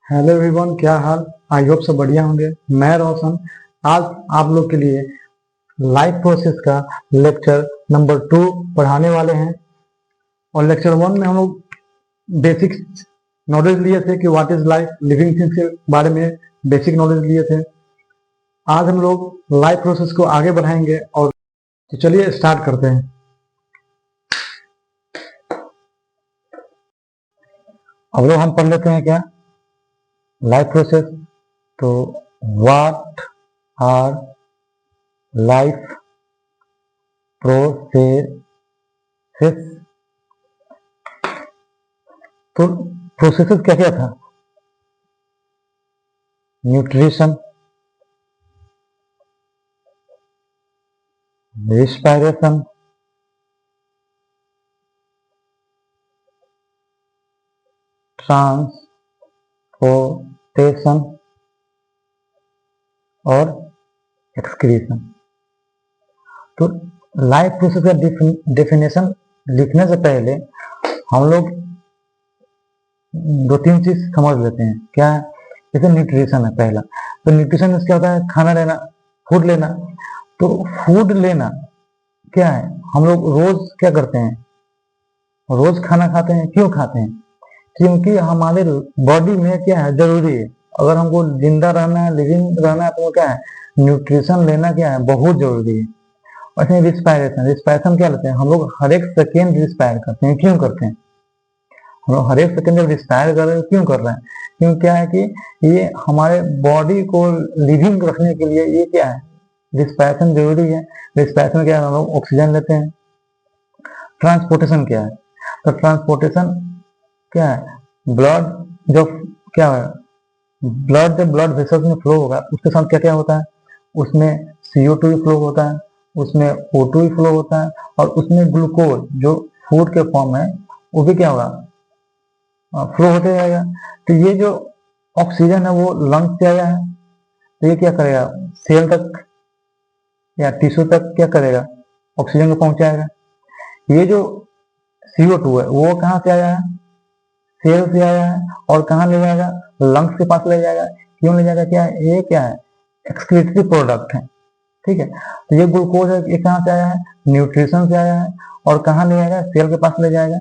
Hello everyone, क्या हाल। I hope सब बढ़िया होंगे। मैं रोशन आज आप लोग के लिए लाइफ प्रोसेस का लेक्चर नंबर 2 पढ़ाने वाले हैं। और लेक्चर 1 में हम लोग बेसिक नॉलेज लिए थे कि what is life, living things के बारे में बेसिक नॉलेज लिए थे। आज हम लोग लाइफ प्रोसेस को आगे बढ़ाएंगे और तो चलिए स्टार्ट करते हैं। अब लोग हम पढ़ लेते हैं क्या लाइफ प्रोसेस। तो व्हाट आर लाइफ प्रोसेस। तो प्रोसेसेस क्या क्या था? न्यूट्रिशन, रिस्पायरेशन, ट्रांसपोर्टेशन और एक्सक्रीशन। तो लाइफ प्रोसेस का डेफिनेशन लिखने से पहले हम लोग दो तीन चीज समझ लेते हैं। क्या है? जैसे न्यूट्रिशन है पहला। तो न्यूट्रिशन क्या होता है? खाना लेना, फूड लेना। तो फूड लेना क्या है? हम लोग रोज क्या करते हैं? रोज खाना खाते हैं। क्यों खाते हैं? क्योंकि हमारे बॉडी में क्या है, जरूरी है। अगर हमको जिंदा रहना है, लिविंग रहना है, तो क्या है, न्यूट्रिशन लेना क्या है, बहुत जरूरी है। वैसे रिस्पायरेशन, रिस्पायरेशन क्या लेते हैं हम लोग? हर एक सेकेंड रिस्पायर करते हैं। क्यों करते हैं? हम लोग हर एक सेकेंड जब रिस्पायर कर रहे हैं, क्यों कर रहे हैं? क्यों क्या है कि ये हमारे बॉडी को लिविंग रखने के लिए ये क्या है, रिस्पायरेशन जरूरी है। रिस्पायरेशन क्या है? हम लोग ऑक्सीजन लेते हैं। ट्रांसपोर्टेशन क्या है? तो ट्रांसपोर्टेशन क्या है? ब्लड जो क्या है, ब्लड जब ब्लड वेसल्स में फ्लो होगा उसके साथ क्या क्या होता है? उसमें CO2 भी फ्लो होता है, उसमें O2 भी फ्लो होता है, और उसमें ग्लूकोज जो फूड के फॉर्म है वो भी क्या होगा, फ्लो होते जाएगा। तो ये जो ऑक्सीजन है वो लंग्स से आया है, तो ये क्या करेगा, सेल तक या टिश्यू तक क्या करेगा, ऑक्सीजन को पहुंचाएगा। ये जो CO2 है वो कहाँ से आया है? सेल से आया है। और कहाँ ले जाएगा? लंग्स के पास ले जाएगा। क्यों ले जाएगा? क्या है ये, क्या है, एक्सक्रीटरी प्रोडक्ट है। ठीक है। तो ये ग्लूकोज है, ये कहाँ से आया है? न्यूट्रिशन से आया है। और कहाँ ले जाएगा? सेल के पास ले जाएगा।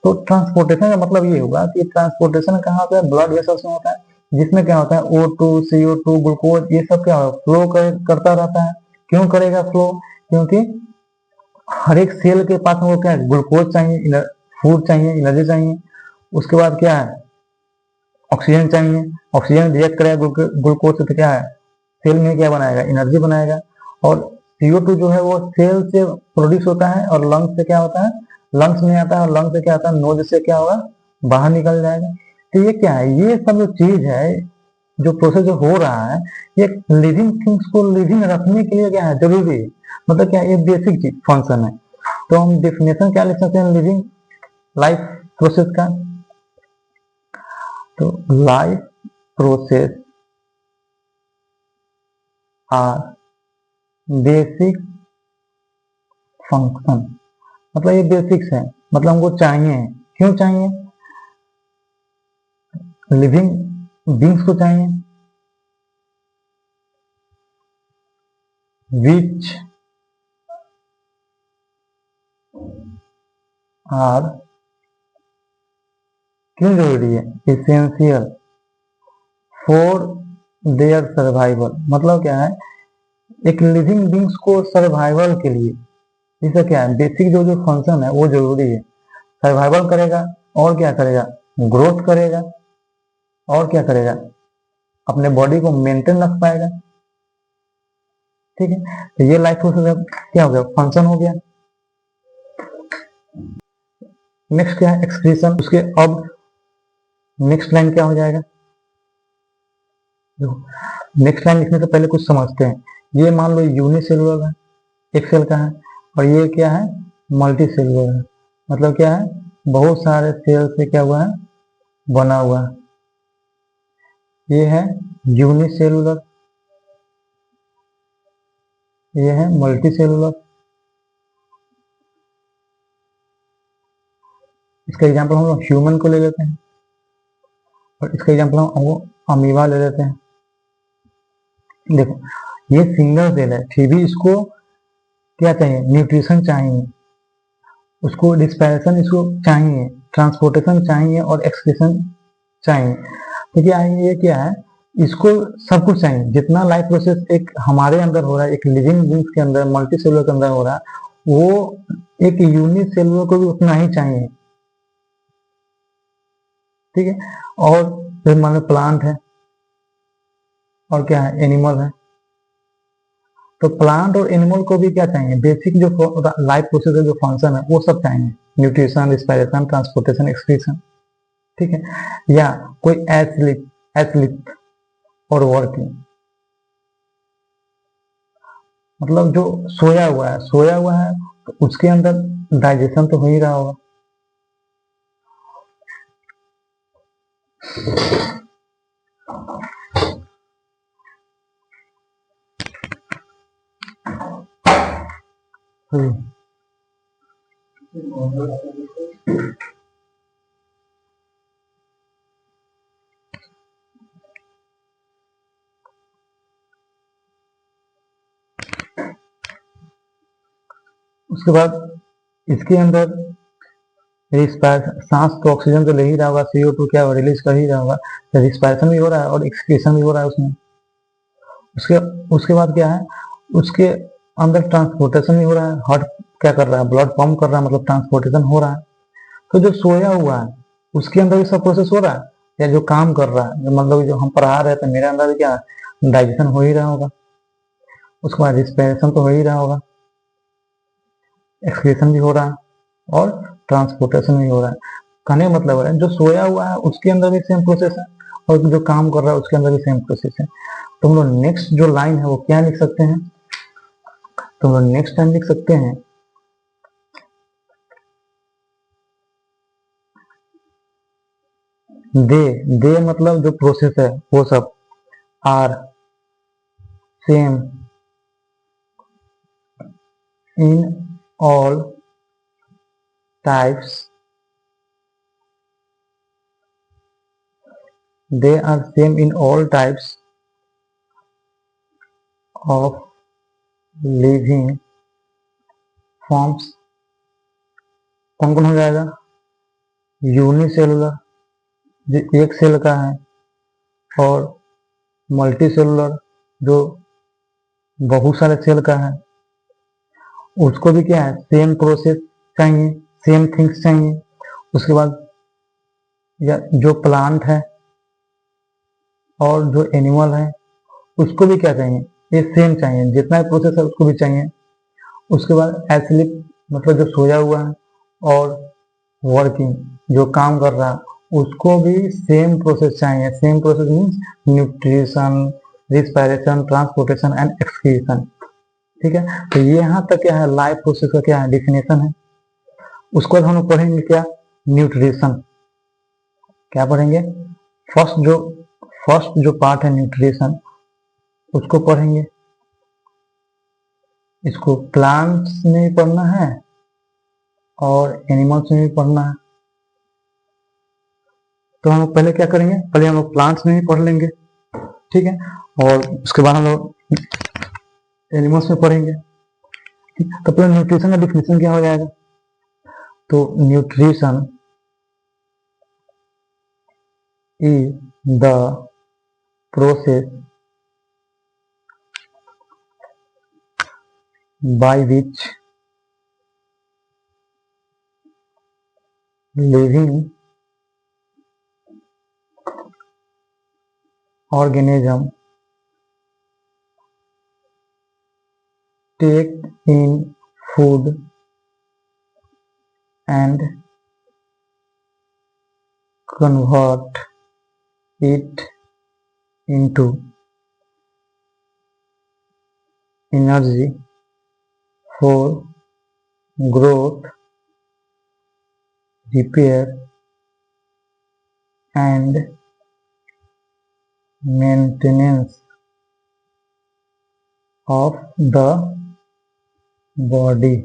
तो ट्रांसपोर्टेशन का मतलब ये होगा कि ट्रांसपोर्टेशन कहाँ पे? ब्लड वेसल्स में होता है, जिसमें क्या होता है, O2, CO2, ग्लूकोज, ये सब क्या फ्लो करता रहता है। क्यों करेगा फ्लो? क्योंकि हर एक सेल के पास हमको क्या है, ग्लूकोज चाहिए, फूड चाहिए, एनर्जी चाहिए। उसके बाद क्या है, ऑक्सीजन चाहिए। ऑक्सीजन रिएक्ट करेगा ग्लूकोज से, तो क्या है, सेल में क्या बनाएगा, एनर्जी बनाएगा। और CO2 जो है वो सेल से प्रोड्यूस होता है और लंग्स से क्या होता है, लंग्स में आता है, और लंग्स से क्या होता है, नोज से क्या होगा, बाहर निकल जाएगा। तो ये क्या है, ये सब जो चीज है, जो प्रोसेस जो हो रहा है, ये लिविंग थिंग्स को लिविंग रखने के लिए क्या है, जरूरी है। मतलब क्या, ये बेसिक चीज फंक्शन है। तो हम डेफिनेशन क्या लिख सकते हैं लिविंग लाइफ प्रोसेस का? तो life process are basic function. मतलब ये बेसिक्स है, मतलब हमको चाहिए। क्यों चाहिए? लिविंग बींग्स को चाहिए, विच आर, क्यों जरूरी है, इसेंशियल फॉर देयर सर्वाइवल। मतलब क्या है, एक लिविंग बींग्स को सर्वाइवल के लिए, जैसे क्या है, बेसिक जो जो फंक्शन है वो जरूरी है। सर्वाइवल करेगा और क्या करेगा, ग्रोथ करेगा, और क्या करेगा, अपने बॉडी को मेंटेन रख पाएगा। ठीक है। तो ये लाइफ प्रोसेस क्या हो गया, फंक्शन हो गया। नेक्स्ट क्या है, एक्सक्रीशन। उसके अब नेक्स्ट लाइन क्या हो जाएगा, नेक्स्ट लाइन लिखने से पहले कुछ समझते हैं। ये मान लो यूनिसेलुलर है, एक सेल का है, और ये क्या है, मल्टी सेलुलर है। मतलब क्या है, बहुत सारे सेल से क्या हुआ है, बना हुआ है। ये है यूनिसेलुलर, ये है मल्टी सेलुलर। इसका एग्जांपल हम लोग ह्यूमन को ले लेते हैं। और इसका एग्जाम्पल हम वो अमीबा ले लेते हैं। देखो ये सिंगल सेल है, फिर भी इसको क्या चाहिए, न्यूट्रिशन चाहिए, उसको रिस्पायरेशन इसको चाहिए, ट्रांसपोर्टेशन चाहिए और एक्सक्रीशन चाहिए। तो क्या है, ये क्या है, इसको सब कुछ चाहिए। जितना लाइफ प्रोसेस एक हमारे अंदर हो रहा है, एक लिविंग बींग्स के अंदर, मल्टी सेलुलर के अंदर हो रहा है, वो एक यूनिक सेलुलर को भी उतना ही चाहिए। ठीक है। और फिर मान लो प्लांट है और क्या है, एनिमल है। तो प्लांट और एनिमल को भी क्या चाहिए, बेसिक जो लाइफ प्रोसेस है, जो फंक्शन है, वो सब चाहिए, न्यूट्रिशन, रिस्पायरेशन, ट्रांसपोर्टेशन, एक्सक्रीशन। ठीक है। या कोई एथलीट और वर्किंग, मतलब जो सोया हुआ है तो उसके अंदर डाइजेशन तो हो ही रहा होगा। उसके बाद इसके अंदर सांस तो ऑक्सीजन तो ले ही रहा होगा, CO2 क्या रिलीज कर ही रहा होगा, रिस्पायरेशन भी हो रहा है और एक्सक्रीशन भी हो रहा है उसमें। उसके उसके बाद क्या है, उसके अंदर ट्रांसपोर्टेशन भी हो रहा है, हार्ट क्या कर रहा है, ब्लड पंप कर रहा है, मतलब ट्रांसपोर्टेशन हो रहा है। तो जो सोया हुआ है उसके अंदर भी सब प्रोसेस हो रहा है, या जो काम कर रहा है, जो मतलब जो हम पढ़ा रहे थे, मेरे अंदर भी क्या डाइजेशन हो ही रहा होगा, उसके बाद रिस्पायरेशन तो हो ही रहा होगा, एक्सक्रीशन भी हो रहा है और ट्रांसपोर्टेशन भी हो रहा है। कहने का मतलब है जो सोया हुआ है उसके अंदर भी सेम प्रोसेस है, और जो काम कर रहा है उसके अंदर भी सेम प्रोसेस है। तो हम लोग नेक्स्ट जो लाइन है वो क्या लिख सकते हैं, तो हम लोग नेक्स्ट टाइम लिख सकते हैं, दे मतलब जो प्रोसेस है वो सब are same in all types, they are same in all types of living forms। कौन कौन हो जाएगा, यूनिसेलुलर जो एक सेल का है, और मल्टी सेलुलर जो बहुत सारे सेल का है, उसको भी क्या है, सेम प्रोसेस चाहिए, सेम थिंग्स चाहिए। उसके बाद या जो प्लांट है और जो एनिमल है उसको भी क्या चाहिए, ये सेम चाहिए, जितना प्रोसेस है उसको भी चाहिए। उसके बाद एस्लीप मतलब जो सोया हुआ है, और वर्किंग जो काम कर रहा है उसको भी सेम प्रोसेस चाहिए। Same process means nutrition, respiration, transportation and excretion. ठीक है। तो ये यहाँ तक क्या है, लाइफ प्रोसेस का क्या है, डिफिनेशन है। उसके बाद हम लोग पढ़ेंगे क्या, न्यूट्रिशन। क्या पढ़ेंगे, फर्स्ट जो पार्ट है न्यूट्रिशन उसको पढ़ेंगे। इसको प्लांट्स में भी पढ़ना है और एनिमल्स में भी पढ़ना है। तो हम लोग पहले क्या करेंगे, पहले हम लोग प्लांट्स में भी पढ़ लेंगे, ठीक है, और उसके बाद हम लोग एनिमल्स में पढ़ेंगे। तो पहले न्यूट्रिशन का डिफिनेशन क्या हो जाएगा, तो nutrition is the process by which living organism take in food and convert it into energy for growth, repair and maintenance of the body।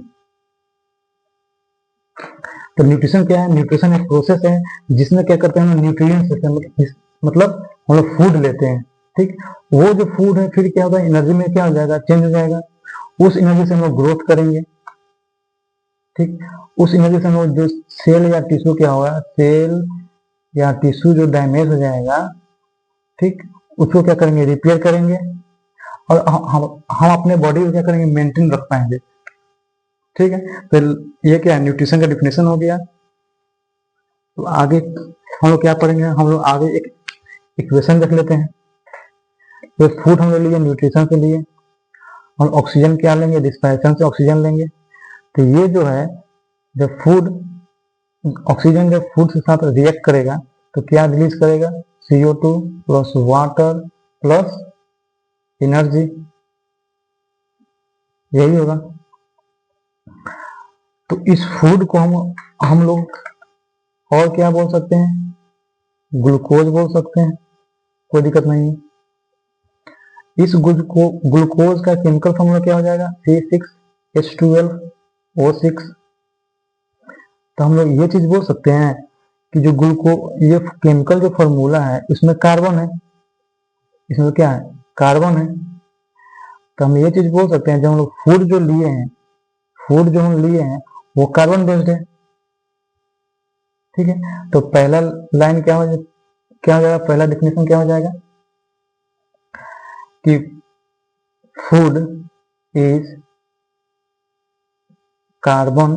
तो न्यूट्रिशन क्या है, न्यूट्रिशन एक प्रोसेस है जिसमें क्या करते हैं, न्यूट्रिएंट्स देते हैं, मतलब मतलब हम लोग फूड लेते हैं, ठीक। वो जो फूड है फिर क्या होगा, एनर्जी में क्या हो जाएगा, चेंज हो जाएगा। उस एनर्जी से हम लोग ग्रोथ करेंगे, ठीक। उस एनर्जी से हम लोग जो सेल या टिश्यू क्या होगा, सेल या टिश्यू जो डैमेज हो जाएगा, ठीक, उसको क्या करेंगे, रिपेयर करेंगे। और हम अपने बॉडी को क्या करेंगे, मेंटेन रख पाएंगे, ठीक है। तो ये क्या है, न्यूट्रिशन का डिफिनेशन हो गया। तो आगे हम लोग क्या पढ़ेंगे, हम लोग आगे एक इक्वेशन देख लेते हैं। तो फूड हम लोग लिए न्यूट्रिशन के लिए, हम ऑक्सीजन क्या लेंगे, रिस्पायरेशन से ऑक्सीजन लेंगे। तो ये जो है, जब फूड ऑक्सीजन जब फूड के साथ रिएक्ट करेगा तो क्या रिलीज करेगा, CO2 plus water plus energy, यही होगा। तो इस फूड को हम लोग और क्या बोल सकते हैं, ग्लूकोज बोल सकते हैं, कोई दिक्कत नहीं है। इस ग्लूकोज का केमिकल फॉर्मूला क्या हो जाएगा, C6H12O6। तो हम लोग ये चीज बोल सकते हैं कि जो ये केमिकल जो फॉर्मूला है इसमें कार्बन है, इसमें क्या है, कार्बन है। तो हम ये चीज बोल सकते हैं, जब हम लोग फूड जो लिए हैं, फूड जो हम लिए हैं वो कार्बन बेस्ड है, ठीक है। तो पहला लाइन क्या हो जाएगा, पहला डिफिनेशन क्या हो जाएगा कि फूड इज कार्बन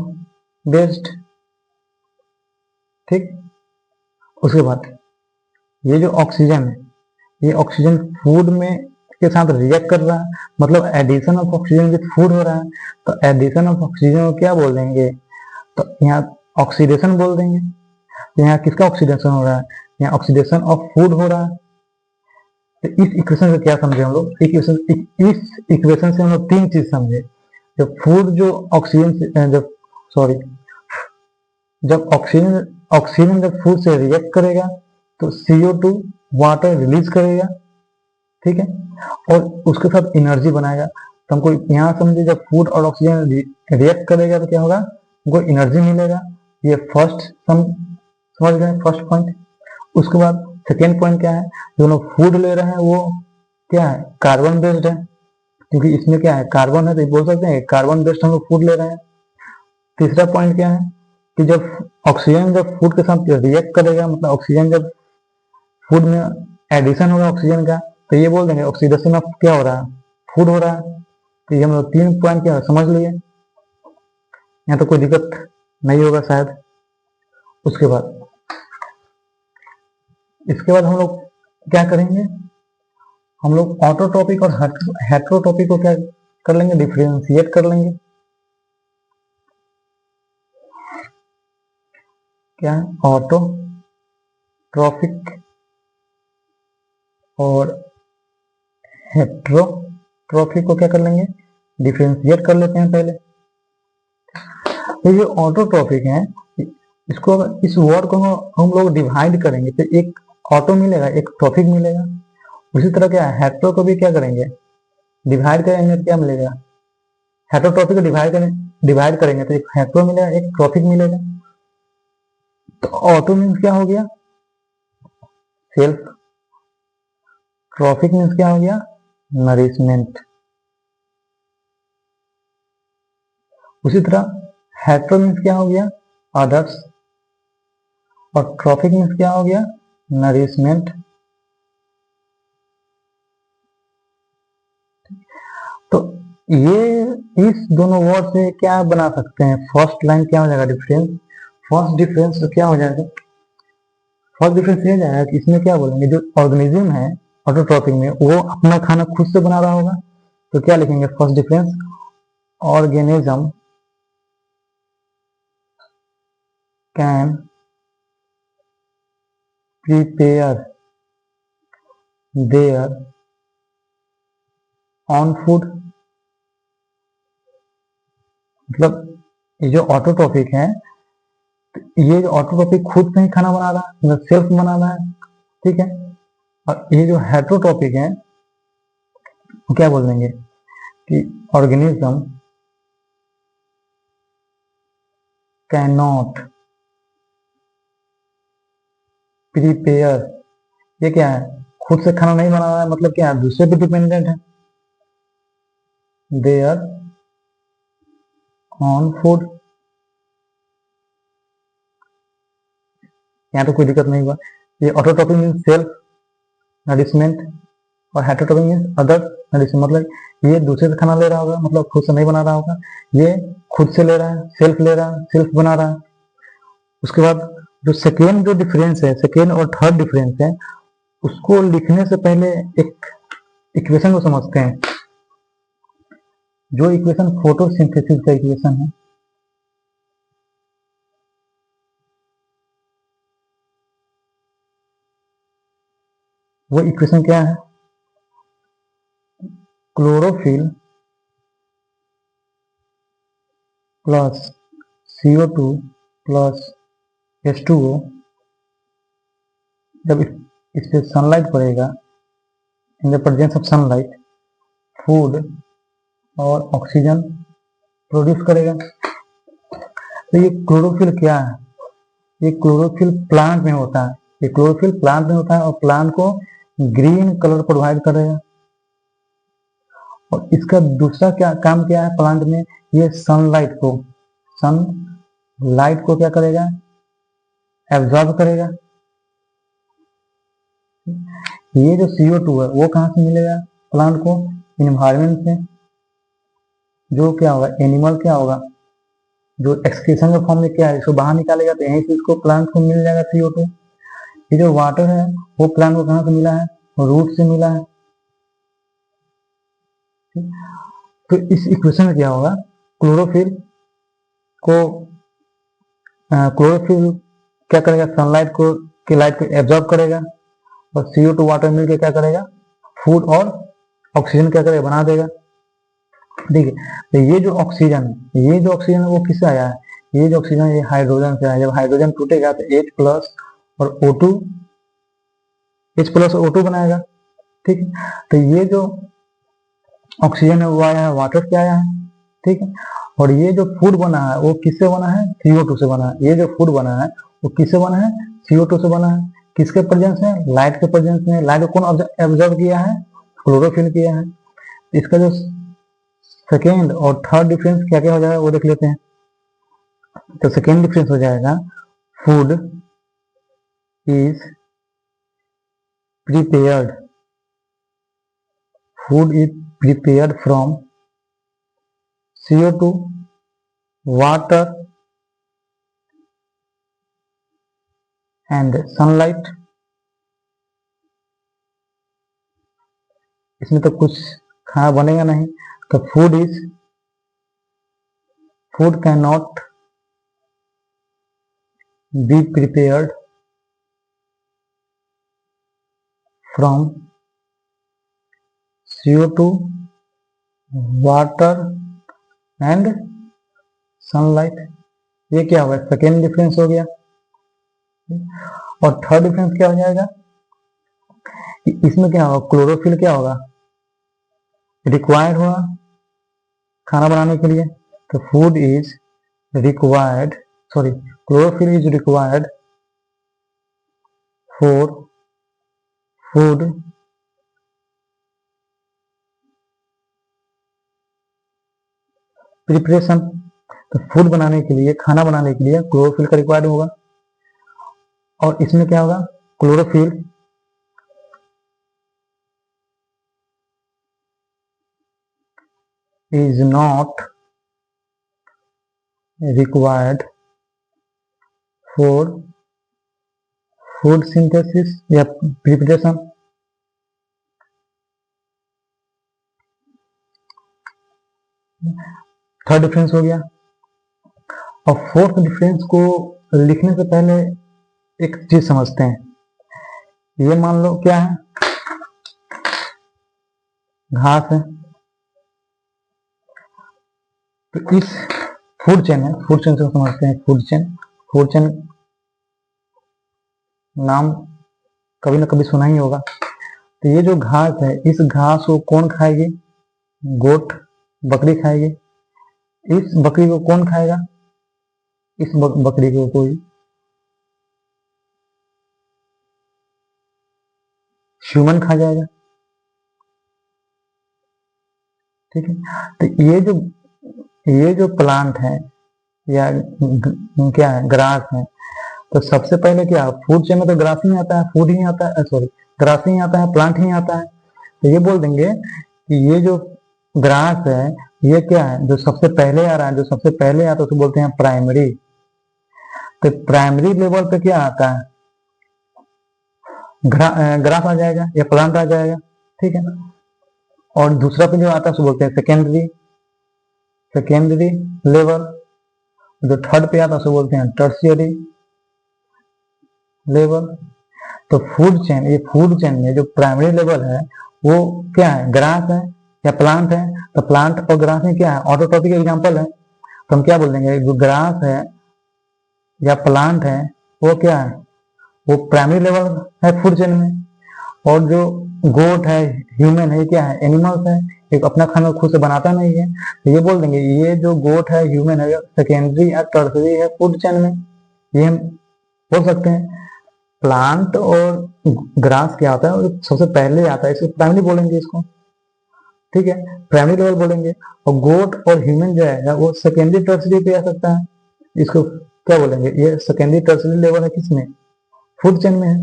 बेस्ड, ठीक। उसके बाद ये जो ऑक्सीजन है, ये ऑक्सीजन फूड में के साथ रिएक्ट कर रहा है, मतलब addition of oxygen with food हो रहा है। तो एडिशन ऑफ ऑक्सीजन को क्या बोल देंगे, तो यहाँ ऑक्सीडेशन बोल देंगे। तो यहाँ किसका ऑक्सीडेशन हो रहा है, यहाँ ऑक्सीडेशन ऑफ फूड हो रहा है। तो इस इक्वेशन से क्या समझे हम लोग, इस इक्वेशन से हम लोग तीन चीज समझे। जब फूड जो ऑक्सीजन से जब सॉरी जब ऑक्सीजन ऑक्सीजन जब फूड से रिएक्ट करेगा तो CO2 वाटर रिलीज करेगा, ठीक है, और उसके साथ एनर्जी बनाएगा। तो हमको यहाँ समझे, जब फूड और ऑक्सीजन रिएक्ट करेगा तो क्या होगा, हमको एनर्जी मिलेगा। ये फर्स्ट समझ गए, फर्स्ट पॉइंट। उसके बाद सेकेंड पॉइंट क्या है, जो लोग फूड ले रहे हैं वो क्या है, कार्बन बेस्ड है, क्योंकि इसमें क्या है, कार्बन है, तो बोल सकते हैं कार्बन बेस्ड हम लोग फूड ले रहे हैं। तीसरा पॉइंट क्या है कि जब ऑक्सीजन जब फूड के साथ रिएक्ट करेगा, मतलब ऑक्सीजन जब फूड में एडिशन होगा ऑक्सीजन का, तो ये बोल देंगे ऑक्सीडेशन ऑफ क्या हो रहा है, फूड हो रहा है। तो ये हम लोग तीन पॉइंट क्या समझ लिए, यहाँ तो कोई दिक्कत नहीं होगा शायद। उसके बाद इसके बाद हम लोग क्या करेंगे, हम लोग ऑटोट्रॉपिक और हेट्रोट्रॉपिक को क्या कर लेंगे, डिफ्रेंशिएट कर लेंगे। क्या है, ऑटोट्रॉपिक और हेट्रोट्रॉपिक को क्या कर लेंगे, डिफ्रेंशिएट कर लेते हैं पहले। तो ये ऑटोट्रॉपिक है, इसको इस वर्ड को हम लोग डिवाइड करेंगे तो एक ऑटो मिलेगा, एक ट्रॉपिक मिलेगा। उसी तरह क्या है, हेट्रो को भी क्या करेंगे, डिवाइड करेंगे तो क्या मिलेगा, हेट्रोट्रॉपिक को डिवाइड करेंगे तो एक हेट्रो मिलेगा, एक ट्रॉपिक मिलेगा। तो ऑटो मीन्स क्या हो गया, सेल्फ, ट्रॉपिक मीन्स क्या हो गया, नरिशमेंट। उसी तरह हेट्रो मीन्स क्या हो गया, अदर्स, और ट्रॉपिक मीन्स क्या हो गया, नरिशमेंट। तो ये इस दोनों वर्ड से क्या बना सकते हैं, फर्स्ट लाइन क्या हो जाएगा, डिफरेंस। फर्स्ट डिफरेंस तो क्या हो जाएगा, फर्स्ट डिफरेंस ये जाएगा कि इसमें क्या बोलेंगे, जो ऑर्गेनिज्म है ऑटोट्रॉपिक में वो अपना खाना खुद से बना रहा होगा। तो क्या लिखेंगे, first difference, organism can prepare their on food. मतलब ये जो ऑटोट्रॉपिक है, ये जो ऑटोट्रॉपिक खुद से ही खाना बना रहा है, मतलब सेल्फ बना रहा है, ठीक है। और ये जो हेट्रोट्रॉपिक है वो क्या बोल देंगे कि ऑर्गेनिज्म कैन नॉट प्रिपेयर ये क्या है, खुद से खाना नहीं बना रहा है, मतलब क्या है, दूसरे पे डिपेंडेंट है, दे आर ऑन फूड। यहाँ तो कोई दिक्कत नहीं हुआ। ये ऑटोट्रॉफी मीन सेल्फ नरिशमेंट और हेटेरोट्रॉफी मीन अदर नरिशमेंट, मतलब ये दूसरे से खाना ले रहा होगा, मतलब खुद से नहीं बना रहा होगा, ये खुद से ले रहा है, सेल्फ ले रहा है, सेल्फ बना रहा है। उसके बाद जो सेकेंड जो डिफरेंस है, सेकेंड और थर्ड डिफरेंस है, उसको लिखने से पहले एक इक्वेशन को समझते हैं। जो इक्वेशन फोटोसिंथेसिस का इक्वेशन है, वो इक्वेशन क्या है, chlorophyll plus CO2 plus H2O, जब इस पे सनलाइट पड़ेगा, in the presence of sunlight, food और ऑक्सीजन प्रोड्यूस करेगा। तो ये क्लोरोफिल क्या है, ये क्लोरोफिल प्लांट में होता है, ये क्लोरोफिल प्लांट में होता है और प्लांट को ग्रीन कलर प्रोवाइड करेगा। और इसका दूसरा क्या काम क्या है प्लांट में, ये सनलाइट को क्या करेगा, एब्जॉर्ब करेगा। ये जो CO2 है वो कहाँ से मिलेगा प्लांट को, इन्वायरमेंट से। जो क्या होगा, एनिमल क्या होगा, जो एक्सक्रीशन के फॉर्म में क्या है, इसको बाहर निकालेगा, तो यहीं से इसको प्लांट को मिल जाएगा CO2। ये जो वाटर है वो प्लांट को कहाँ से मिला है, रूट से मिला है। तो इस इक्वेशन में क्या होगा, क्लोरोफिल को क्लोरोफिल क्या करेगा, सनलाइट को की लाइट को एब्जॉर्ब करेगा, और CO2 वाटर मिलकर क्या करेगा, फूड और ऑक्सीजन क्या करेगा, बना देगा। ठीक है, तो ये जो ऑक्सीजन है वो किससे आया है, ये जो ऑक्सीजन है ये हाइड्रोजन से आया। जब हाइड्रोजन टूटेगा तो H प्लस और O2 बनाएगा। ठीक है, तो ये जो ऑक्सीजन है वो आया है वाटर से आया है। ठीक है, और ये जो फूड बना है वो किससे बना है, CO2 से बना है। ये जो फूड बना है वो किससे बना है, CO2 से बना है। किसके प्रेजेंस में, लाइट के प्रेजेंस में। लाइट को कौन एब्जॉर्ब किया है, क्लोरोफिल किया है। इसका जो सेकेंड और थर्ड डिफरेंस क्या क्या हो जाएगा वो देख लेते हैं। तो सेकेंड डिफरेंस हो जाएगा, food is prepared from CO2, water and sunlight. इसमें तो कुछ खाना बनेगा नहीं, तो food can not be prepared from CO2, water and sunlight. ये क्या होगा, सेकेंड डिफरेंस हो गया। और थर्ड डिफरेंस क्या हो जाएगा, इसमें क्या होगा, क्लोरोफिल क्या होगा, रिक्वायर्ड होगा खाना बनाने के लिए। तो food is required, sorry, chlorophyll is required for food preparation. तो फूड बनाने के लिए, खाना बनाने के लिए क्लोरोफिल का रिक्वायर्ड होगा। और इसमें क्या होगा, chlorophyll is not required for food synthesis या प्रिपरेशन। थर्ड डिफरेंस हो गया। और फोर्थ डिफरेंस को लिखने से पहले एक चीज समझते हैं। ये मान लो क्या है, घास है। तो इस फूड चेन है, फूड चेन से समझते हैं। फूड चेन नाम कभी ना कभी सुना ही होगा। तो ये जो घास है, इस घास को कौन खाएगी, गोट, बकरी खाएगी। इस बकरी को कौन खाएगा, इस बकरी को कोई ह्यूमन खा जाएगा। ठीक है, तो ये जो प्लांट है या क्या है, ग्रास है, तो सबसे पहले क्या फूड चेन में तो ग्रास ही आता है, फूड ही आता है, सॉरी ग्रास ही आता है, प्लांट ही आता है। तो ये बोल देंगे कि ये जो ग्रास है ये क्या है, जो सबसे पहले आ रहा है, जो सबसे पहले आता है उसको बोलते हैं प्राइमरी। तो प्राइमरी लेवल पे क्या आता है, ग्रास आ जाएगा या प्लांट आ जाएगा। ठीक है, और दूसरा पे जो आता है उसको बोलते हैं सेकेंडरी, सेकेंडरी लेवल। जो थर्ड पे आता है उसको बोलते हैं टर्शियरी लेवल। तो फूड चेन, ये फूड चेन में जो प्राइमरी लेवल है वो क्या है, ग्रास है या प्लांट है। तो प्लांट और ग्रास में क्या है, ऑटोट्रॉपिक एग्जांपल है। तो हम क्या बोल देंगे, जो ग्रास है या प्लांट है वो क्या है, वो प्राइमरी लेवल है फूड चेन में। और जो गोट है, ह्यूमन है, ये क्या है, एनिमल्स है, एक अपना खाना खुद से बनाता नहीं है। तो ये बोल देंगे ये जो गोट है, ह्यूमन है, सेकेंडरी या टर्सरी है फूड चेन में। ये हम बोल सकते हैं। प्लांट और ग्रास क्या आता है, और सबसे पहले आता है, इसको प्राइमरी बोलेंगे इसको। ठीक है, प्राइमरी लेवल बोलेंगे। और गोट और ह्यूमन जो है वो सेकेंडरी टर्सरी पे आ सकता है, इसको क्या बोलेंगे, ये सेकेंडरी टर्सरी लेवल है किसमें, फूड चेन में है।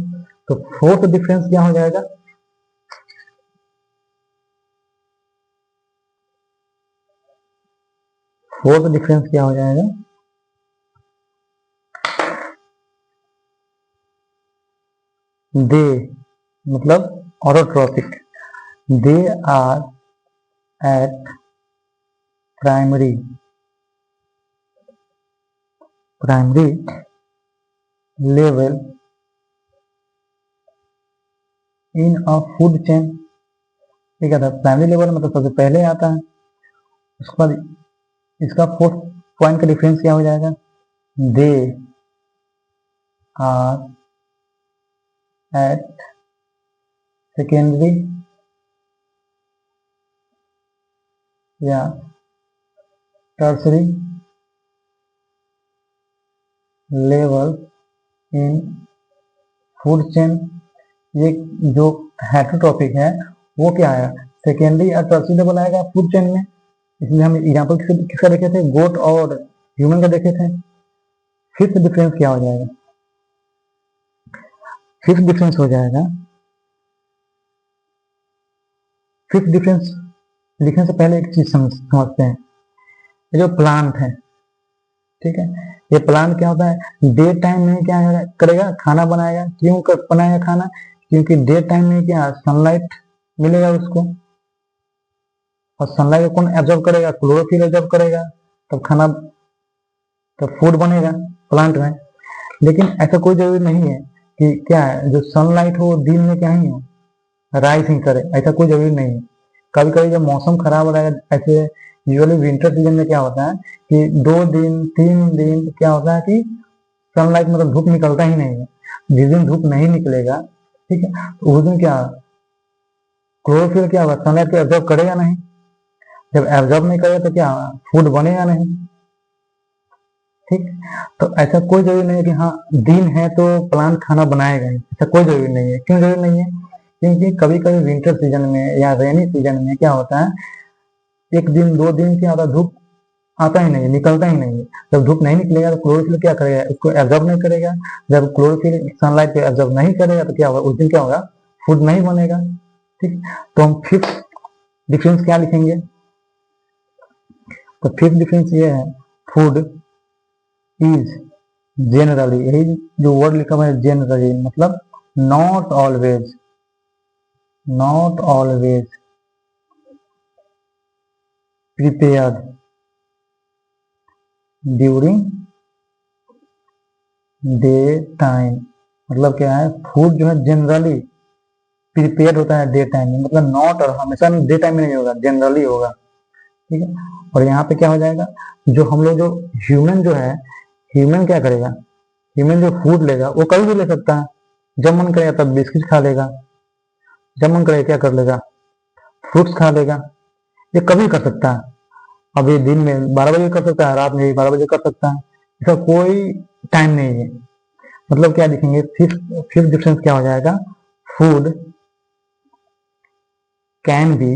तो फोर्थ डिफरेंस क्या हो जाएगा, फोर्थ डिफरेंस क्या हो जाएगा, दे मतलब autotrophic, they are at primary primary level in a food chain. ठीक है, प्राइमरी लेवल मतलब सबसे पहले आता है। उसके बाद इसका फोर्थ पॉइंट का डिफरेंस क्या हो जाएगा, दे आर एट सेकेंडरी या tertiary level in food chain. ये जो हेटरोट्रॉपिक है वो क्या है, सेकेंडरी या टर्सरी लेवल आएगा फूड चेन में। इसलिए हम एग्जाम्पल किसका देखे थे, गोट और ह्यूमन का देखे थे। फिफ्थ डिफरेंस क्या हो जाएगा, फिफ्थ डिफरेंस हो जाएगा, फिफ्थ डिफरेंस लिखने से पहले एक चीज समझते हैं। ये जो प्लांट है, ठीक है, ये प्लांट क्या होता है, डे टाइम में क्या करेगा, खाना बनाएगा। क्यों बनाएगा खाना, क्योंकि डे टाइम में क्या सनलाइट मिलेगा उसको, और सनलाइट को कौन एब्जॉर्ब करेगा, क्लोरोफिल एब्जॉर्ब करेगा, तब खाना, तब फूड बनेगा प्लांट में। लेकिन ऐसा कोई जरूरी नहीं है कि क्या है जो सनलाइट हो दिन में क्या ही हो, राइज ही करे, ऐसा कोई जरूरी नहीं है। कभी कभी जब मौसम खराब हो रहा है, ऐसे यूजुअली विंटर सीजन में क्या होता है कि 2 दिन 3 दिन क्या होता है कि सनलाइट मतलब धूप निकलता ही नहीं है। जिस दिन धूप नहीं निकलेगा, ठीक है, तो उस दिन क्या क्लोरोफिल क्या होगा, सनलाइट को एब्जॉर्ब करेगा नहीं। जब एब्जॉर्ब नहीं करेगा तो क्या फूड बनेगा नहीं। ठीक, तो ऐसा कोई जरूरी नहीं है कि हाँ दिन है तो प्लांट खाना बनाएगा ही, ऐसा कोई जरूरी नहीं है। क्यों जरूरी नहीं है, क्योंकि कभी कभी विंटर सीजन में या रेनी सीजन में क्या होता है, 1 दिन 2 दिन क्या होता है, धूप आता ही नहीं, निकलता ही नहीं है। जब धूप नहीं निकलेगा तो क्लोरोफिल क्या करेगा, उसको एब्जॉर्ब नहीं करेगा। जब क्लोरोफिल सनलाइट को एब्जॉर्ब नहीं करेगा तो क्या होगा, उस दिन क्या होगा, फूड नहीं बनेगा। ठीक, तो हम फिफ्थ डिफरेंस क्या लिखेंगे, तो फिफ्थ डिफरेंस ये है, फूड इज जनरली, यही जो वर्ड लिखा हुआ है जनरली मतलब not always, not always prepared during day time. मतलब क्या है, फूड जो है जनरली प्रिपेयर होता है डे टाइम में, मतलब नॉट, और हमेशा डे टाइम में नहीं होगा, जनरली होगा। ठीक है, और यहाँ पे क्या हो जाएगा, जो हम लोग जो ह्यूमन जो है, ह्यूमन क्या करेगा, ह्यूमन जो फूड लेगा वो कभी भी ले सकता है। जब मन करेगा तब बिस्किट खा लेगा, जब मन करेगा क्या कर लेगा, फ्रूट्स खा लेगा। ये कभी कर सकता है, अभी दिन में 12 बजे कर सकता है, रात में भी 12 बजे कर सकता है, इसका कोई टाइम नहीं है। मतलब क्या लिखेंगे, फिफ्थ फिफ्थ डिफरेंस क्या हो जाएगा, food can be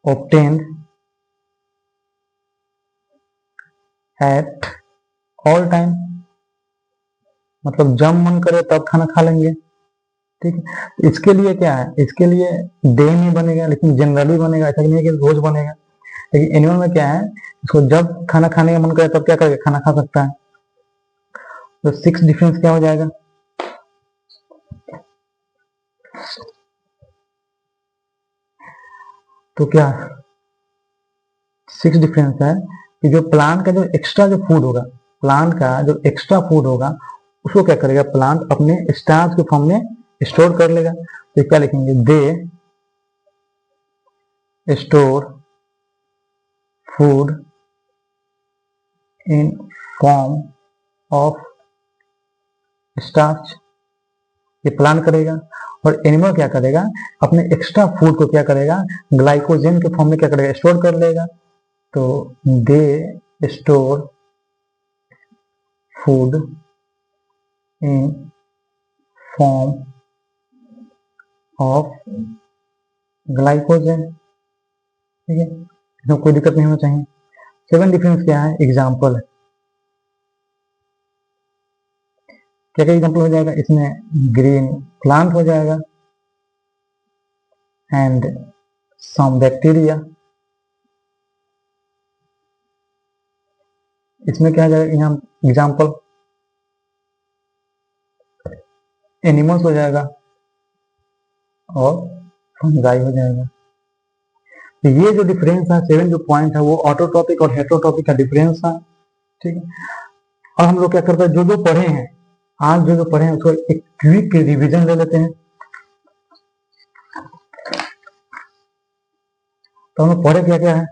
obtained at all time, मतलब जब मन करे तब खाना खा लेंगे। ठीक है, इसके लिए क्या है, इसके लिए डे में बनेगा, लेकिन जनरली बनेगा, ऐसा नहीं है कि रोज बनेगा। लेकिन एनिमल में क्या है, इसको जब खाना खाने का मन करे तब क्या करके खाना खा सकता है। तो 6 डिफरेंस क्या हो जाएगा, तो क्या 6 डिफरेंस है कि जो प्लांट का जो एक्स्ट्रा जो फूड होगा, प्लांट का जो एक्स्ट्रा फूड होगा उसको क्या करेगा, प्लांट अपने स्टार्च के फॉर्म में स्टोर कर लेगा। तो क्या लिखेंगे, they store food in form of starch, ये प्लांट करेगा। और एनिमल क्या करेगा, अपने एक्स्ट्रा फूड को क्या करेगा, ग्लाइकोजन के फॉर्म में क्या करेगा, स्टोर कर लेगा। तो they store food in form of glycogen. ठीक है, इसमें कोई दिक्कत नहीं होना चाहिए। 7 डिफरेंस क्या है, एग्जाम्पल है। क्या क्या एग्जाम्पल हो जाएगा इसमें, ग्रीन प्लांट हो जाएगा एंड सम बैक्टीरिया। इसमें क्या हो जाएगा, यहाँ एग्जाम्पल एनिमल्स हो जाएगा और फंगाई हो जाएगा। तो ये जो डिफरेंस है, 7 जो पॉइंट है वो ऑटोटॉपिक और हेटेरोटॉपिक का डिफरेंस है। ठीक है, और हम लोग क्या करते हैं, जो जो पढ़े हैं आज, जो जो पढ़े हैं उसको एक क्विक रिवीजन ले लेते हैं। तो हम लोग पढ़े क्या क्या है,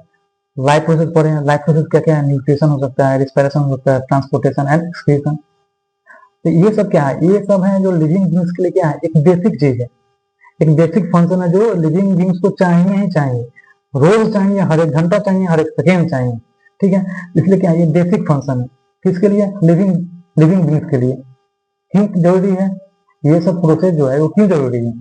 लाइफ प्रोसेस पढ़े हैं। लाइफ प्रोसेस क्या क्या है, न्यूट्रिशन हो सकता है, रिस्पिरेशन हो सकता है, ट्रांसपोर्टेशन एंड एक्सक्रीशन। तो ये सब क्या है, ये सब है जो लिविंग बींग्स के लिए क्या है, एक बेसिक चीज है, एक बेसिक फंक्शन है जो लिविंग बींग्स को चाहिए ही चाहिए, रोज चाहिए, हर एक घंटा चाहिए, हर एक सेकेंड चाहिए। ठीक है, इसलिए क्या है, ये बेसिक फंक्शन है किसके लिए, लिविंग लिविंग बींग्स के लिए। क्यों जरूरी है, ये सब प्रोसेस जो है वो क्यों जरूरी है,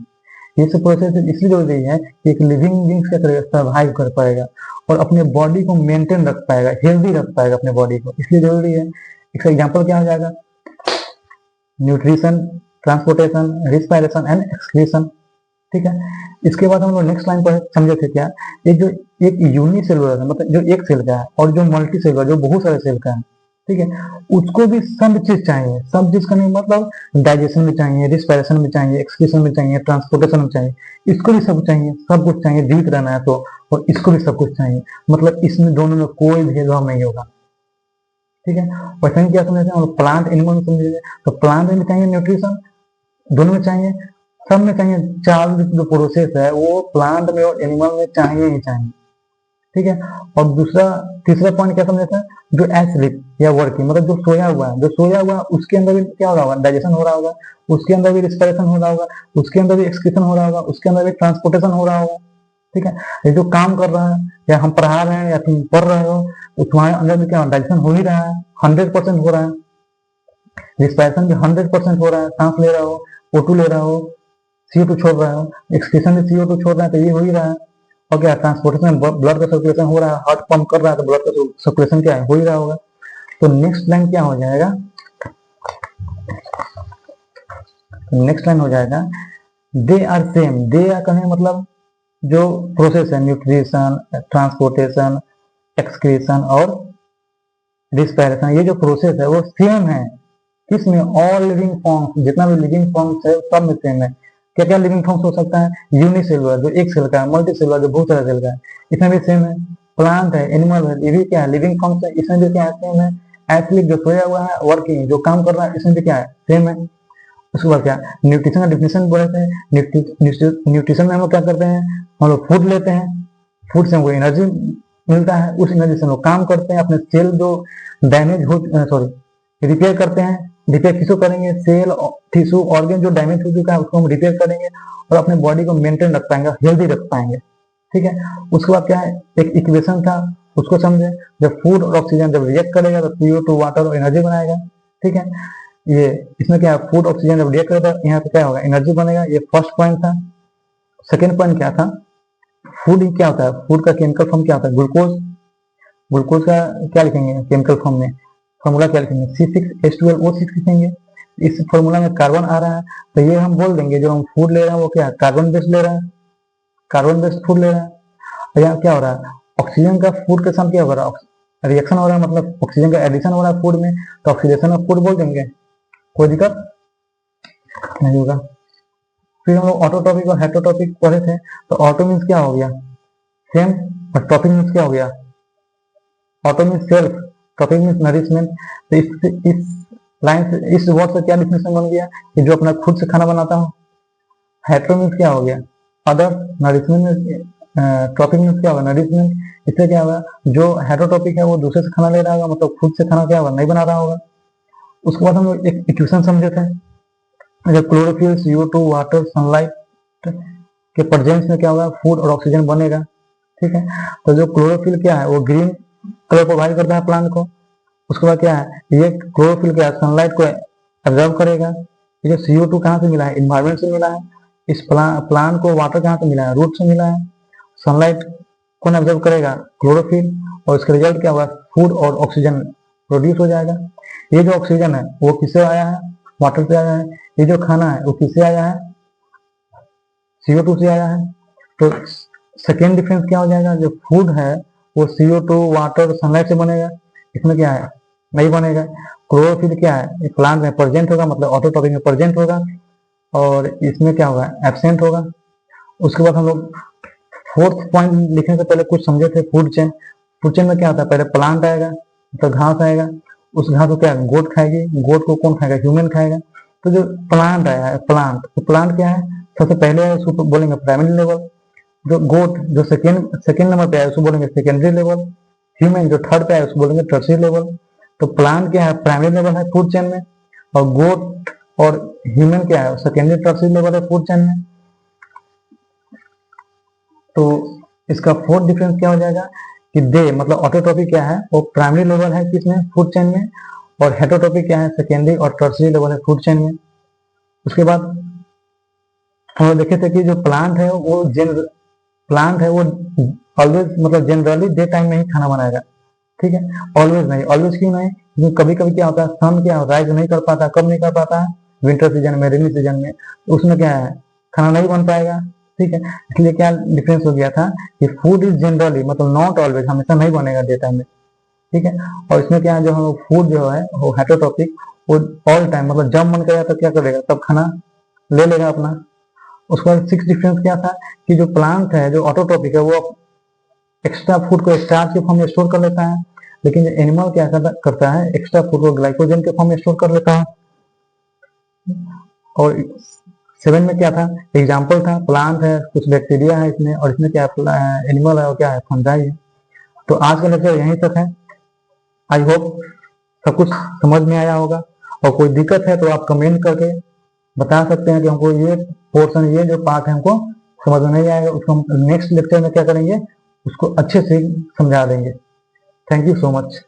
ये सब प्रोसेस इसलिए जरूरी है कि एक लिविंग बींग्स क्या करेगा, सर्वाइव कर पाएगा और अपने बॉडी को मेंटेन रख पाएगा, हेल्दी रख पाएगा अपने बॉडी को, इसलिए जरूरी है। इसका एग्जाम्पल क्या हो जाएगा, nutrition, transportation, respiration and excretion. ठीक है, इसके बाद हम लोग नेक्स्ट लाइन पर समझे थे क्या, ये जो एक यूनिसेलुलर है, मतलब जो एक सेल का है, और जो मल्टी सेलुलर जो बहुत सारे सेल का है, ठीक है, उसको भी सब चीज चाहिए। सब चीज का नहीं मतलब डाइजेशन में चाहिए, रिस्पायरेशन में चाहिए, एक्सक्रीशन में चाहिए, ट्रांसपोर्टेशन में चाहिए, इसको भी सब चाहिए, सब कुछ चाहिए, जीवित रहना है तो, और इसको भी सब कुछ चाहिए, मतलब इसमें दोनों में कोई भेदभाव नहीं होगा। ठीक है, क्वेश्चन क्या समझते हैं, प्लांट एनिमल में समझिए, तो प्लांट में चाहिए न्यूट्रिशन, दोनों में चाहिए, सब में चाहिए। चार जो प्रोसेस है वो प्लांट में और एनिमल में चाहिए ही चाहिए। ठीक है, और दूसरा तीसरा पॉइंट क्या समझते हैं, जो एस्लीप या वर्किंग, मतलब जो सोया हुआ है, जो सोया हुआ है उसके अंदर भी क्या हो रहा होगा, डाइजेशन हो रहा होगा, उसके अंदर भी रिस्पिरेशन हो रहा होगा, उसके अंदर भी एक्सक्रीशन हो रहा होगा, उसके अंदर भी ट्रांसपोर्टेशन हो रहा होगा। ठीक है, ये जो काम कर रहा है, या हम पढ़ा रहे हैं या तुम पढ़ रहे हो, तो तुम्हारे अंदर में क्या डाइजेशन हो ही रहा है, 100% हो रहा है, रिस्पिरेशन भी 100% हो रहा है, सांस ले रहा हो, O2 ले रहा हो, CO2 छोड़ रहा हो, एक्सक्रीशन भी CO2 छोड़ रहा है, तो ये हो ही रहा है। और क्या ट्रांसपोर्टेशन, ब्लड का सर्कुलेशन हो रहा है, हार्ट पंप कर रहा है तो ब्लड का सर्कुलेशन क्या है, हो ही रहा होगा। तो नेक्स्ट लाइन क्या हो जाएगा, नेक्स्ट लाइन हो जाएगा they are same. They are कहने मतलब जो प्रोसेस है, न्यूट्रिशन, ट्रांसपोर्टेशन, एक्सक्रीशन और रिस्पिरेशन, ये जो प्रोसेस है वो सेम है किसमें, ऑल लिविंग फॉर्म्स, जितना भी लिविंग फॉर्म्स है सब में सेम है। क्या क्या लिविंग फॉर्म्स हो सकता है, यूनिसेलुलर जो एक सेल का है, मल्टी सेलुलर जो बहुत सारे सेल का है, इसमें भी सेम है। प्लांट है, एनिमल है, ये भी क्या है, लिविंग फॉर्म्स है, इसमें भी क्या है, सेम है। एथलीट जो सोया हुआ है, वर्किंग जो काम कर रहा है, इसमें भी क्या है, सेम है। उसके बाद क्या, न्यूट्रिशन का डिफिनेशन बोलते हैं। न्यूट्रिशन में हम लोग क्या करते हैं, हम लोग फूड लेते हैं, फूड से हमको एनर्जी मिलता है, उस एनर्जी से हम लोग काम करते हैं, अपने सेल जो डैमेज हो, सॉरी रिपेयर करते हैं। रिपेयर किसको करेंगे, सेल टिश्यू ऑर्गन जो डैमेज हो चुका है उसको हम रिपेयर करेंगे और अपने बॉडी को मेंटेन रख पाएंगे, हेल्दी रख पाएंगे। ठीक है, उसके बाद क्या है, एक इक्वेशन था उसको समझे, जब फूड और ऑक्सीजन जब रिएक्ट करेगा तो CO2 वाटर और एनर्जी बनाएगा। ठीक है, ये इसमें क्या है, फूड ऑक्सीजन जब रिएक्ट करता है यहाँ पे क्या होगा, एनर्जी बनेगा। ये फर्स्ट पॉइंट था। सेकेंड पॉइंट क्या था, फूड क्या होता है, फूड का केमिकल फॉर्म क्या होता है, ग्लूकोज। ग्लूकोज का क्या लिखेंगे केमिकल फॉर्म में, फॉर्मूला क्या लिखेंगे, C6H12O6 लिखेंगे। इस फॉर्मूला में कार्बन आ रहा है, तो ये हम बोल देंगे जो हम फूड ले रहे हैं वो क्या है, कार्बन बेस्ड ले रहा है, कार्बन बेस्ड फूड ले रहा है। और यहाँ क्या हो रहा है, ऑक्सीजन का फूड के साथ क्या हो रहा है, रिएक्शन हो रहा है, मतलब ऑक्सीजन का एडिशन हो रहा है फूड में, तो ऑक्सीडेशन ऑफ फूड बोल देंगे, कोई दिक्कत नहीं होगा। फिर हम लोग ऑटोटॉपिक और हेटरोटॉपिक पढ़े थे, तो ऑटो मीन्स क्या हो गया सेम, और टॉपिक मीन्स क्या हो गया, auto means self, topic means nourishment. तो इस लाइन से, इस वर्ड से क्या डिफिनेशन बन गया कि जो अपना खुद से खाना बनाता हो। हेट्रो मीन्स क्या हो गया, अदर। नरिशमेंट टॉपिक मीन्स क्या होगा, नरिशमेंट। इससे क्या होगा, जो हेटरोटॉपिक है वो दूसरे से खाना ले रहा होगा, मतलब खुद से खाना क्या होगा, नहीं बना रहा होगा। उसके बाद हम लोग एक इक्वेशन समझे थे, जब क्लोरोफिल, CO2, वाटर, सनलाइट के प्रेजेंस में क्या होगा, फूड और ऑक्सीजन बनेगा। ठीक है, तो जो क्लोरोफिल क्या है वो ग्रीन कलर प्रोवाइड करता है प्लांट को। उसके बाद क्या है, ये क्लोरोफिल क्या है, सनलाइट को एब्जॉर्ब करेगा। ये जो CO2 कहाँ से मिला है, इन्वायरमेंट से मिला है। इस प्लांट को वाटर कहाँ से मिला है, रूट से मिला है। सनलाइट कौन एब्जॉर्ब करेगा, क्लोरोफिल, और इसका रिजल्ट क्या होगा, फूड और ऑक्सीजन प्रोड्यूस हो जाएगा। ये जो ऑक्सीजन है वो किससे आया है, वाटर से आया है। ये जो खाना है वो किससे आया है, CO2 से आया है। तो सेकेंड डिफरेंस क्या हो जाएगा, जो फूड है वो CO2, वाटर, सनलाइट से बनेगा। इसमें क्या है, नहीं बनेगा। क्लोरोफिल क्या है, प्लांट में प्रेजेंट होगा, मतलब ऑटोटॉपिक में प्रेजेंट होगा, और इसमें क्या होगा, एब्सेंट होगा। उसके बाद हम लोग फोर्थ पॉइंट लिखने से पहले कुछ समझे थे, फूड चेन। फूड चेन में क्या होता है, पहले प्लांट आएगा, तो घास आएगा, उस घास को क्या गोट खाएगी, गोट को कौन खाएगा, ह्यूमन खाएगा। तो जो प्लांट आया है, प्लांट, तो प्लांट क्या है, सबसे पहले है उसको बोलेंगे प्राइमरी लेवल। जो गोट जो सेकेंड नंबर पे है उसको बोलेंगे सेकेंडरी लेवल। ह्यूमन जो थर्ड पे है उसको बोलेंगे टर्सरी लेवल। तो प्लांट क्या है, प्राइमरी लेवल है फूड चेन में, और गोट और ह्यूमन क्या है, सेकेंडरी टर्सरी लेवल है फूड चेन में। तो इसका फोर्थ डिफरेंस क्या हो जाएगा कि दे, मतलब ऑटोटॉपिक क्या है वो प्राइमरी लेवल है किसमें, फूड चेन में, और हेटरोटॉपिक क्या है, सेकेंडरी और टर्सरी लेवल है फूड चेन में। उसके बाद हम लोग देखे थे कि जो प्लांट है वो ऑलवेज, मतलब जनरली डे टाइम में ही खाना बनाएगा। ठीक है, ऑलवेज नहीं, ऑलवेज क्यों नहीं, क्योंकि कभी कभी क्या होता है, सन क्या राइज नहीं कर पाता, कब नहीं कर पाता है, विंटर सीजन में, रेनी सीजन में, तो उसमें क्या है, खाना नहीं बन पाएगा। ठीक है, इसलिए क्या डिफरेंस हो गया था कि फूड इज जनरली, मतलब नॉट ऑलवेज, हमेशा नहीं बनेगा डे टाइम में। ठीक है, और इसमें क्या है, जो हम फूड जो है वो हेटरोटॉपिक, वो ऑल टाइम, मतलब जब मन करेगा तो क्या करेगा, तब खाना ले लेगा अपना। उसके बाद सिक्स डिफरेंस क्या था कि जो प्लांट है, जो ऑटोट्रॉपिक है, वो एक्स्ट्रा फूड को स्टार्च के फॉर्म में स्टोर कर लेता है, लेकिन जो एनिमल क्या करता है, एक्स्ट्रा फूड को ग्लाइकोजन के फॉर्म में स्टोर कर लेता है। और सेवन में क्या था, एग्जाम्पल था, प्लांट है, कुछ बैक्टीरिया है इसमें, और इसमें क्या एनिमल है, और क्या है, फंजाई है। तो आज का लेक्चर यहीं तक है। आई होप सब कुछ समझ में आया होगा, और कोई दिक्कत है तो आप कमेंट करके बता सकते हैं कि हमको ये पोर्शन, ये जो पार्ट है हमको समझ में नहीं आएगा, उसको हम नेक्स्ट लेक्चर में क्या करेंगे, उसको अच्छे से समझा देंगे। Thank you so much.